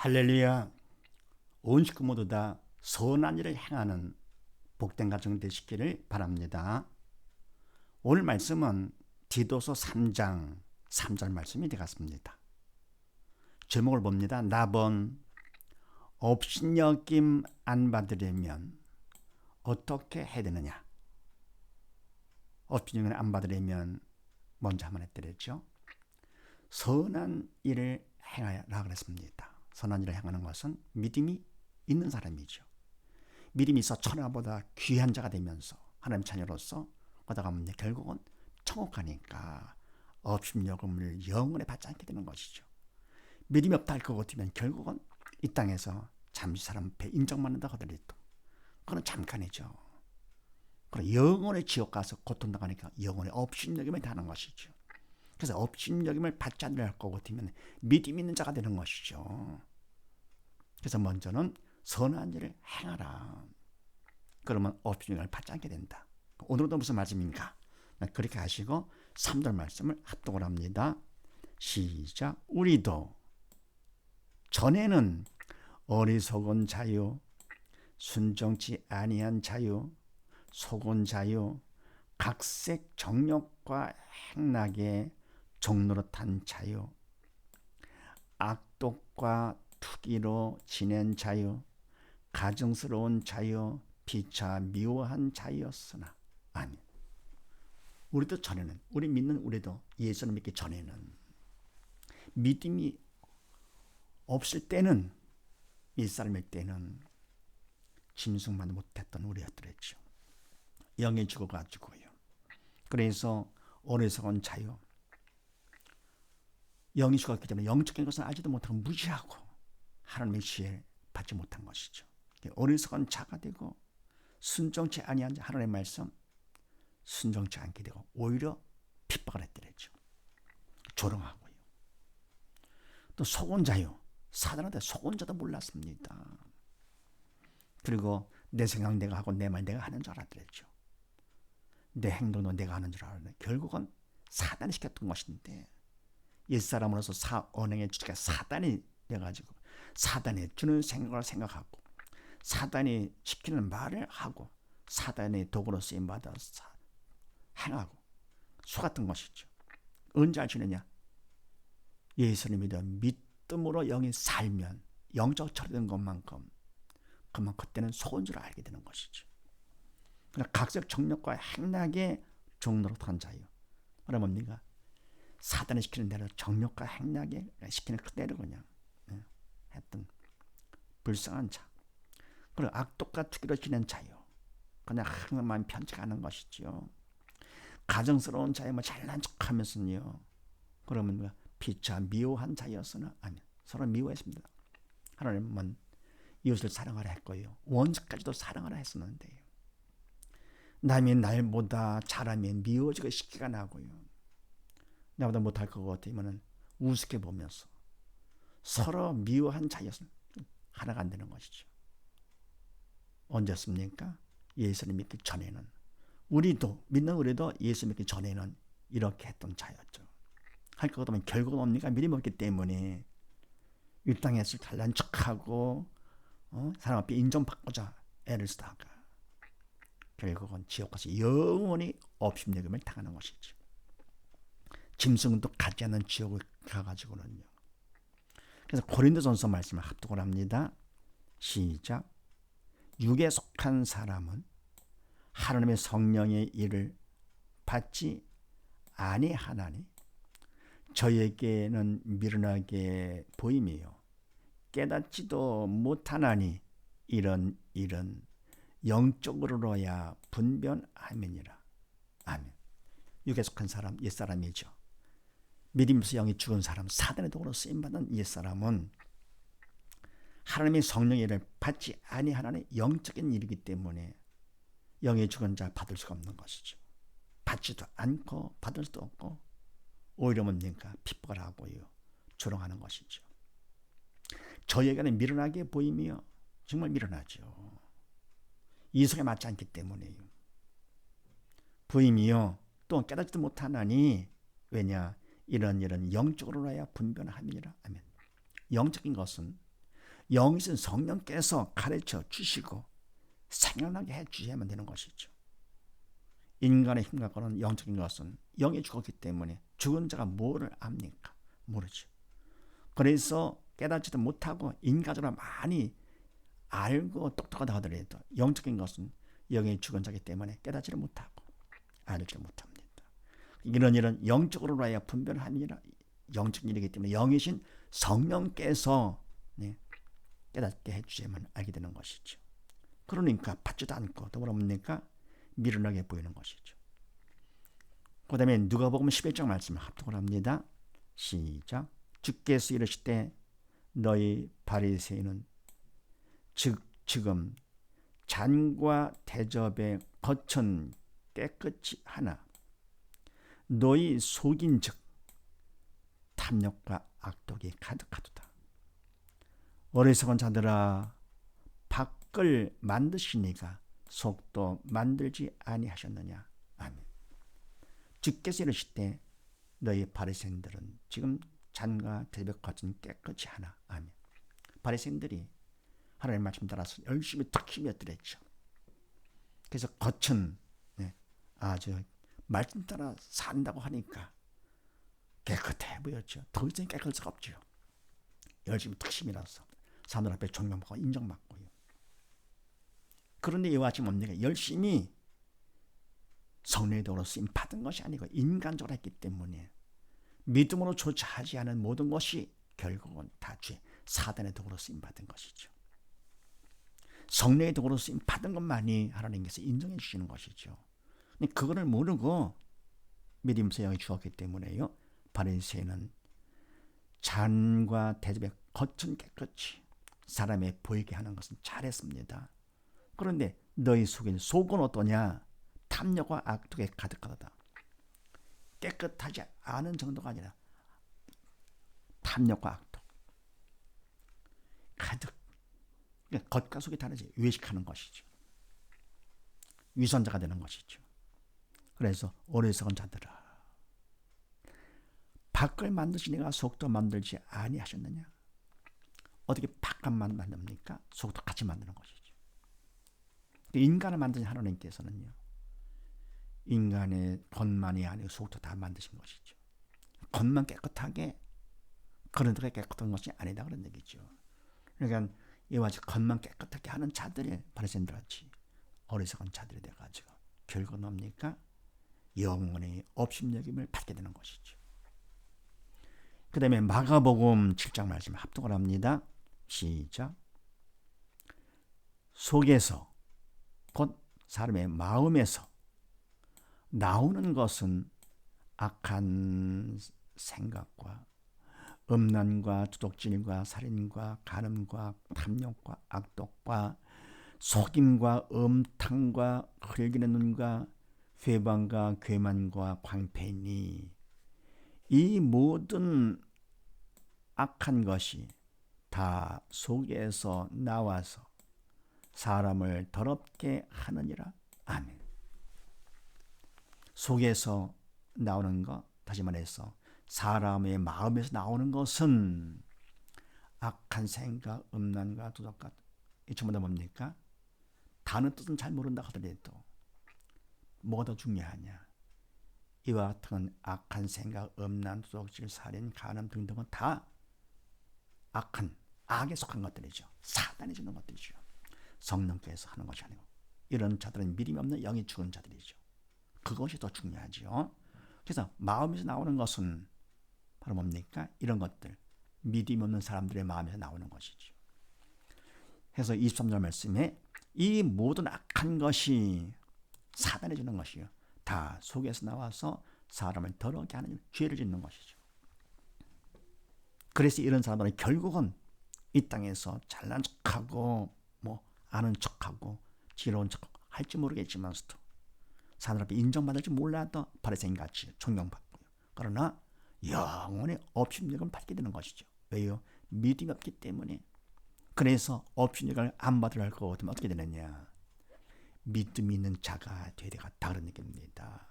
할렐루야. 온 식구 모두 다 선한 일을 행하는 복된 가정 되시기를 바랍니다. 오늘 말씀은 디도서 3장 3절 말씀이 되겠습니다. 제목을 봅니다. 나번 업신여김 안 받으려면 어떻게 해야 되느냐. 업신여김 안 받으려면 먼저 한번 했더랬죠. 선한 일을 행하라 그랬습니다. 선한 일을 행하는 것은 믿음이 있는 사람이죠. 믿음이 있어 천하보다 귀한 자가 되면서 하나님 자녀로서 얻어가면 결국은 천국 가니까 업신여금을 영원히 받지 않게 되는 것이죠. 믿음이 없다 할 것 같으면 결국은 이 땅에서 잠시 사람 앞에 인정받는다 하더라도 그건 잠깐이죠. 그럼 영원히 지옥 가서 고통당하니까 영원히 업신여김을 다하는 것이죠. 그래서 업신여김을 받지 않을 것 같으면 믿음 있는 자가 되는 것이죠. 그래서 먼저는 선한 일을 행하라. 그러면 업신여김을 받지 않게 된다. 오늘도 무슨 말씀인가? 그렇게 하시고 3절 말씀을 합독을 합니다. 시작. 우리도 전에는 어리석은 자유, 순종치 아니한 자유, 속은 자유, 각색 정욕과 행락에 종노릇한 자유, 악독과 투기로 지낸 자유, 가증스러운 자유, 피차 미워한 자유였으나. 아멘. 우리도 전에는, 우리 믿는 우리도 예수를 믿기 전에는, 믿음이 없을 때는, 일사람일 때는 짐승만 못했던 우리였더랬죠. 영에 죽어가지고요. 그래서 어리석은 자유, 영이 죽었기 때문에 영적인 것은 알지도 못하고 무지하고 하나님의 지혜 받지 못한 것이죠. 어리석은 자가 되고 순종치 아니한 자, 하나님의 말씀 순종치 않게 되고 오히려 핍박을 했더랬죠. 조롱하고요. 또 속은 자유, 사단한테 속은 자도 몰랐습니다. 그리고 내 생각 내가 하고 내 말 내가 하는 줄 알았더랬죠. 내 행동도 내가 하는 줄 알았는데 결국은 사단이 시켰던 것인데 옛사람으로서 언행의 주체가 사단이 돼가지고 사단이 주는 생각을 생각하고 사단이 시키는 말을 하고 사단의 도구로 쓰임받아서 행하고 속았던 것이죠. 언제 알 수 있느냐? 예수를 믿어 믿음으로 영이 살면 영적 처리된 것만큼 그만 그때는 속은 줄 알게 되는 것이죠. 그러니까 각색 정욕과 행락에 종노릇한 자유. 그러면 뭡니까? 사단이 시키는 대로 정욕과 행락에 시키는 그대로 그냥 했던 불쌍한 자. 그리고 악독과 투기로 지낸 자유. 그냥 하나만 편측하는 것이죠. 가정스러운 자유, 잘난 척하면서요. 그러면 피차 미워한 자였으나 아니 서로 미워했습니다. 하나님은 이웃을 사랑하라 했고요. 원수까지도 사랑하라 했었는데요. 남이 날보다 잘하면 미워지고 시기가 나고요. 나보다 못할 것 같으면 우습게 보면서 서로 미워한 자였으면 하나가 안 되는 것이죠. 언제였습니까? 예수를 믿기 전에는 우리도 믿는 우리도 예수 믿기 전에는 이렇게 했던 자였죠. 할 것 같으면 결국은 뭡니까? 믿음이 없기 때문에 이 땅에서 잘난 척하고 사람 앞에 인정받고자 애를 쓰다가 결국은 지옥 가서 영원히 업신여김을 당하는 것이죠. 짐승도 가지 않는 지옥을 가가지고는요. 그래서 고린도전서 말씀을 합독을 합니다. 시작. 육에 속한 사람은 하나님의 성령의 일을 받지 아니하나니 저에게는 미련하게 보임이요 깨닫지도 못하나니 이런 일은 영적으로야 분별함이니라. 아멘. 육에 속한 사람 옛사람이죠. 믿음에서 영이 죽은 사람, 사단의 도구로 쓰임받은 옛사람은 하나님의 성령의 일을 받지 아니하나니 영적인 일이기 때문에 영의 죽은 자 받을 수가 없는 것이죠. 받지도 않고 받을 수도 없고 오히려 뭡니까? 핍박을 하고요. 조롱하는 것이죠. 저에게는 미련하게 보이며 정말 미련하죠. 이성에 맞지 않기 때문에요. 보임이요. 또 깨닫지도 못하나니 왜냐? 이런 영적으로라야 분별함이니라. 아멘. 영적인 것은 영이신 성령께서 가르쳐 주시고 생각나게 해 주셔야만 되는 것이죠. 인간의 힘과 거는 영적인 것은 영이 죽었기 때문에 죽은 자가 뭐를 압니까? 모르죠. 그래서 깨닫지도 못하고 인간적으로 많이 알고 똑똑하다 하더라도 영적인 것은 영이 죽은 자이기 때문에 깨닫지를 못하고 알지를 못합니다. 이런 일은 영적으로 하여 분별을 하느니라. 영적인 일이기 때문에 영이신 성령께서 깨닫게 해주셔야만 알게 되는 것이죠. 그러니까 받지도 않고 더불어 뭡니까? 미련하게 보이는 것이죠. 그 다음에 누가복음 11장 말씀을 합독을 합니다. 시작. 주께서 이르시되 너희 바리새인은 지금 잔과 대접의 겉은 깨끗이 하나 너희 속인즉 탐욕과 악독이 가득하도다. 어리석은 자들아 밖을 만드시니가 속도 만들지 아니하셨느냐. 아멘. 주께서 이르시되 너희 바리새인들은 지금 잔과 대접의 겉은 깨끗이 하나. 아멘. 바리새인들이 하나님의 말씀 따라서 열심히 득심했더랬죠. 그래서 겉은 아주 말씀 따라 산다고 하니까 깨끗해 보였죠. 더 이상 깨끗할 수가 없죠. 열심히 득심이라서 사람들 앞에 존경받고 인정받고요. 그런데 이와 같이 뭡니까? 열심히 성령의 도로 쓰임 받은 것이 아니고 인간적으로 했기 때문에 믿음으로 조차하지 않은 모든 것이 결국은 다 죄, 사단의 도구로 쓰임 받은 것이죠. 성령의 도구로 쓰임 받은 것만이 하나님께서 인정해 주시는 것이죠. 근데 그거를 모르고 믿음의 영이 주었기 때문에요. 바리새인은 잔과 대접의 겉은 깨끗이 사람에 보이게 하는 것은 잘했습니다. 그런데 너희 속은 어떠냐? 탐욕과 악독에 가득하다. 깨끗하지 않은 정도가 아니라 탐욕과 악독 가득. 그러니까 겉과 속이 다르지. 외식하는 것이죠. 위선자가 되는 것이죠. 그래서 어리석은 자들아 밖을 만드시니가 속도 만들지 아니하셨느냐. 어떻게 바깥만 만듭니까? 속도 같이 만드는 것이죠. 인간을 만드신 하나님께서는요. 인간의 겉만이 아니고 속도 다 만드신 것이죠. 겉만 깨끗하게 그런 데가 깨끗한 것이 아니다 그런 얘기죠. 그러니까 이와 같이 겉만 깨끗하게 하는 자들이 바리새인들같이 어리석은 자들이 돼가지고 결국은 뭡니까? 영원히 업신여김을 받게 되는 것이죠. 그 다음에 마가복음 7장 말씀을 합독을 합니다. 시작. 속에서 곧 사람의 마음에서 나오는 것은 악한 생각과 음란과 도둑질과 살인과 간음과 탐욕과 악독과 속임과 음탕과 흘기는 눈과 회방과 괴만과 광패니 이 모든 악한 것이 다 속에서 나와서 사람을 더럽게 하느니라. 아멘. 속에서 나오는 것, 다시 말해서 사람의 마음에서 나오는 것은 악한 생각, 음란과 도덕과 이 전부 다 뭡니까? 다른 뜻은 잘 모른다 하더라도 뭐가 더 중요하냐? 이와 같은 악한 생각, 음란, 도덕질, 살인, 간음 등등은 다 악한, 악에 속한 것들이죠. 사단이 주는 것들이죠. 성령께서 하는 것이 아니고 이런 자들은 믿음이 없는 영이 죽은 자들이죠. 그것이 더 중요하죠. 그래서 마음에서 나오는 것은 바로 뭡니까? 이런 것들, 믿음 없는 사람들의 마음에서 나오는 것이죠. 그래서 23절 말씀에 이 모든 악한 것이 사단이 주는 것이요. 다 속에서 나와서 사람을 더럽게 하는 죄를 짓는 것이죠. 그래서 이런 사람들은 결국은 이 땅에서 잘난 척하고 아는 척하고 지혜로운 척하고 할지 모르겠지만서도 사람 앞에 인정받을지 몰라도 바리새인같이 존경받고요. 그러나 영원히 업신여김을 받게 되는 것이죠. 왜요? 믿음이 없기 때문에. 그래서 업신여김을 안 받으려 것 같으면 어떻게 되느냐? 믿음이 있는 자가 되리가 다른 얘기입니다.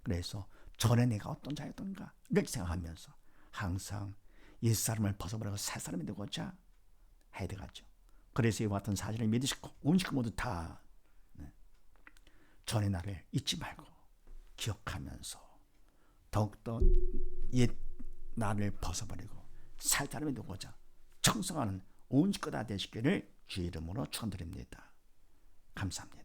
그래서 전에 내가 어떤 자였던가 이렇게 생각하면서 항상 옛사람을 벗어버리고 새사람이 되고자 해야 되겠죠. 그래서 이와 같은 사실을 믿으시고 온 식구 모두 다 전의 날을 잊지 말고 기억하면서 더욱더 옛 날을 벗어버리고 살 사람이 되고자 청성하는 온 식구 다 되시기를 주의 이름으로 축원드립니다. 감사합니다.